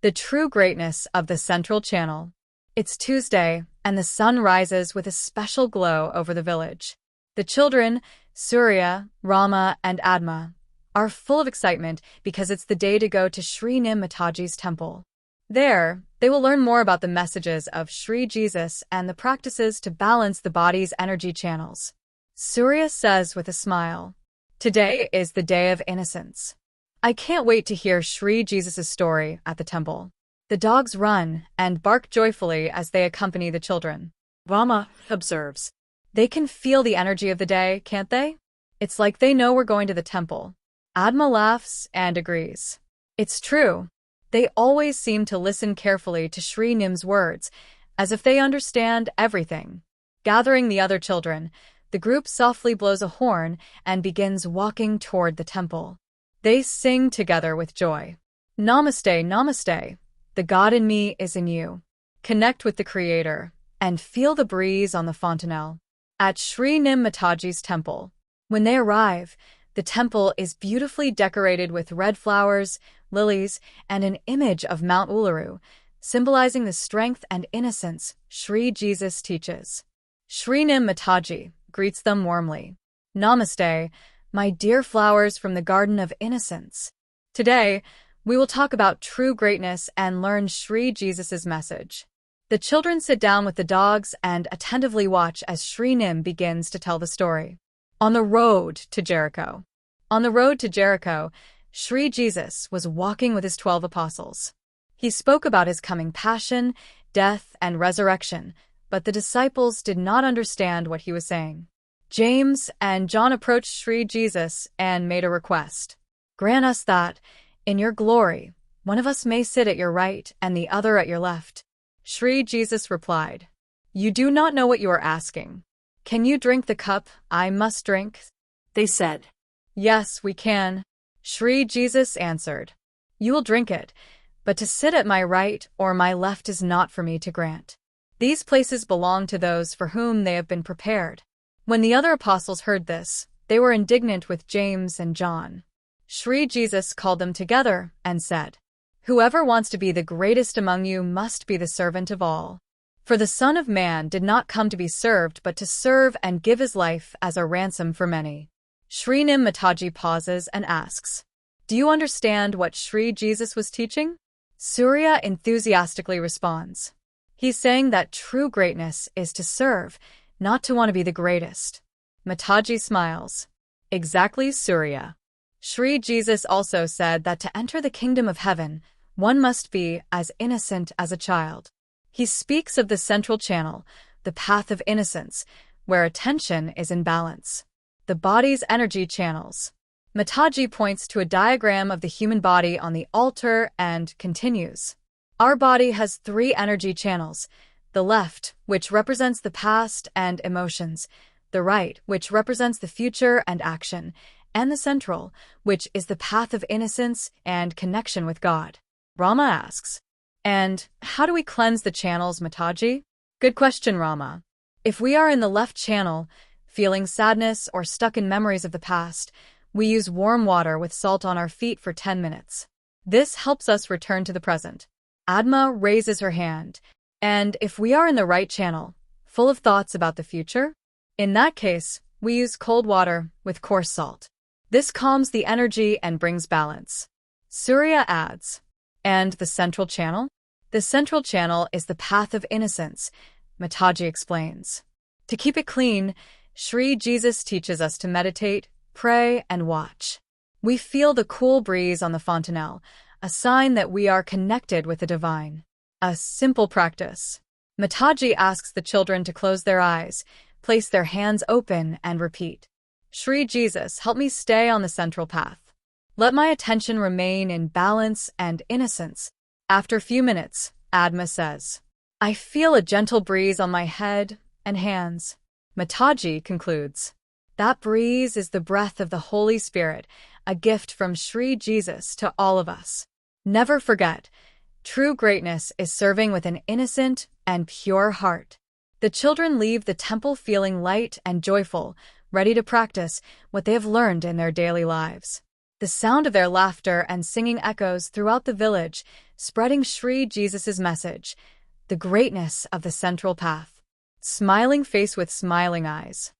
The true greatness of the Central Channel. It's Tuesday, and the sun rises with a special glow over the village. The children, Surya, Rama, and Adma, are full of excitement because it's the day to go to Shri Mataji's temple. There, they will learn more about the messages of Shri Jesus and the practices to balance the body's energy channels. Surya says with a smile, "Today is the day of innocence. I can't wait to hear Shri Jesus' story at the temple." The dogs run and bark joyfully as they accompany the children. Rama observes, "They can feel the energy of the day, can't they? It's like they know we're going to the temple." Adma laughs and agrees. It's true. They always seem to listen carefully to Shri Nim's words, as if they understand everything. Gathering the other children, the group softly blows a horn and begins walking toward the temple. They sing together with joy. Namaste, namaste. The God in me is in you. Connect with the Creator and feel the breeze on the fontanelle. At Shri Mataji's temple. When they arrive, the temple is beautifully decorated with red flowers, lilies, and an image of Mount Uluru, symbolizing the strength and innocence Shri Jesus teaches. Shri Mataji greets them warmly. Namaste, my dear flowers from the Garden of Innocence. Today, we will talk about true greatness and learn Shri Jesus' message. The children sit down with the dogs and attentively watch as Shri Nim begins to tell the story. On the road to Jericho. On the road to Jericho, Shri Jesus was walking with his 12 apostles. He spoke about his coming passion, death, and resurrection, but the disciples did not understand what he was saying. James and John approached Shri Jesus and made a request. "Grant us that, in your glory, one of us may sit at your right and the other at your left." Shri Jesus replied, "You do not know what you are asking. Can you drink the cup I must drink?" They said, "Yes, we can." Shri Jesus answered, "You will drink it, but to sit at my right or my left is not for me to grant. These places belong to those for whom they have been prepared." When the other apostles heard this, they were indignant with James and John. Shri Jesus called them together and said, "Whoever wants to be the greatest among you must be the servant of all. For the Son of Man did not come to be served but to serve and give his life as a ransom for many." Shri Mataji pauses and asks, "Do you understand what Shri Jesus was teaching?" Surya enthusiastically responds, "He's saying that true greatness is to serve, not to want to be the greatest." Mataji smiles. "Exactly, Surya." Shri Jesus also said that to enter the kingdom of heaven, one must be as innocent as a child. He speaks of the central channel, the path of innocence, where attention is in balance. The body's energy channels. Mataji points to a diagram of the human body on the altar and continues. Our body has 3 energy channels, the left, which represents the past and emotions, the right, which represents the future and action, and the central, which is the path of innocence and connection with God. Rama asks, "And how do we cleanse the channels, Mataji?" Good question, Rama. If we are in the left channel, feeling sadness or stuck in memories of the past, we use warm water with salt on our feet for 10 minutes. This helps us return to the present. Adma raises her hand. And if we are in the right channel, full of thoughts about the future, in that case, we use cold water with coarse salt. This calms the energy and brings balance. Surya adds, "And the central channel?" The central channel is the path of innocence, Mataji explains. To keep it clean, Shri Jesus teaches us to meditate, pray, and watch. We feel the cool breeze on the fontanelle, a sign that we are connected with the divine. A simple practice. Mataji asks the children to close their eyes, place their hands open, and repeat, "Shri Jesus, help me stay on the central path. Let my attention remain in balance and innocence." After a few minutes, Adma says, "I feel a gentle breeze on my head and hands." Mataji concludes, "That breeze is the breath of the Holy Spirit, a gift from Shri Jesus to all of us." Never forget, true greatness is serving with an innocent and pure heart. The children leave the temple feeling light and joyful, ready to practice what they have learned in their daily lives. The sound of their laughter and singing echoes throughout the village, spreading Shri Jesus' message, the greatness of the central path. Smiling face with smiling eyes.